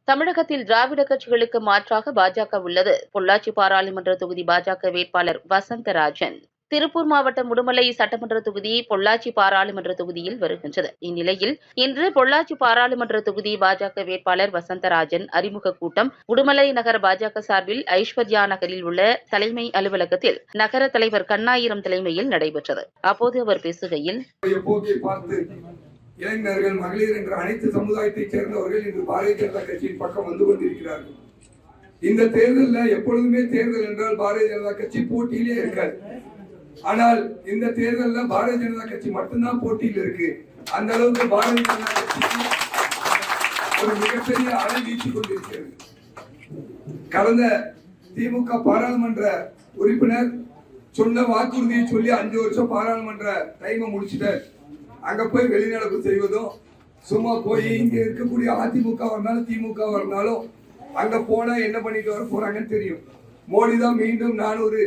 தமிழகத்தில் திராவிட கட்சிகளுக்கு மாற்றாக பாஜக உள்ளது. பொள்ளாச்சி பாராளுமன்ற தொகுதி பாஜக வேட்பாளர் வசந்தராஜன். திருப்பூர் மாவட்டம் உடுமலை சட்டமன்ற தொகுதி பொள்ளாச்சி பாராளுமன்ற தொகுதியில் வருகின்றது. இந்நிலையில் இன்று பொள்ளாச்சி பாராளுமன்ற தொகுதி பாஜக வேட்பாளர் வசந்தராஜன் அறிமுக கூட்டம் உடுமலை நகர பாஜக சார்பில் ஐஸ்வர்யா நகரில் உள்ள தலைமை அலுவலகத்தில் நகர தலைவர் கண்ணாயிரம் தலைமையில் நடைபெற்றது. அப்போது அவர் பேசுகையில், இளைஞர்கள், மகளிர் என்ற அனைத்து சமுதாயத்தைச் சேர்ந்தவர்கள் இன்று பாரதிய ஜனதா கட்சியின் பக்கம் வந்து கொண்டிருக்கிறார்கள். இந்த தேர்தலில் எப்பொழுதுமே தேர்தல் என்றால் பாரதிய ஜனதா கட்சி போட்டியிலே இருக்காது. ஆனால் இந்த தேர்தலில் பாரதிய ஜனதா கட்சி மட்டும்தான் போட்டியில் இருக்கு. அந்த அளவுக்கு பாரதிய ஜனதா கட்சி ஒரு மிகப்பெரிய அலை வீசிக் கொண்டிருக்கிறது. கடந்த திமுக பாராளுமன்ற உறுப்பினர் சொன்ன வாக்குறுதியை சொல்லி 5 வருஷம் பாராளுமன்ற டைமை முடிச்சுட்டார். அங்க போய் வெளிநடப்பு செய்வதும், சும்மா போய் இங்க இருக்கக்கூடிய அதிமுக வரனாலும் திமுக வரனாலும் அங்க போனா என்ன பண்ணிட்டு வர போறாங்கன்னு தெரியும். மோடி தான் மீண்டும் 400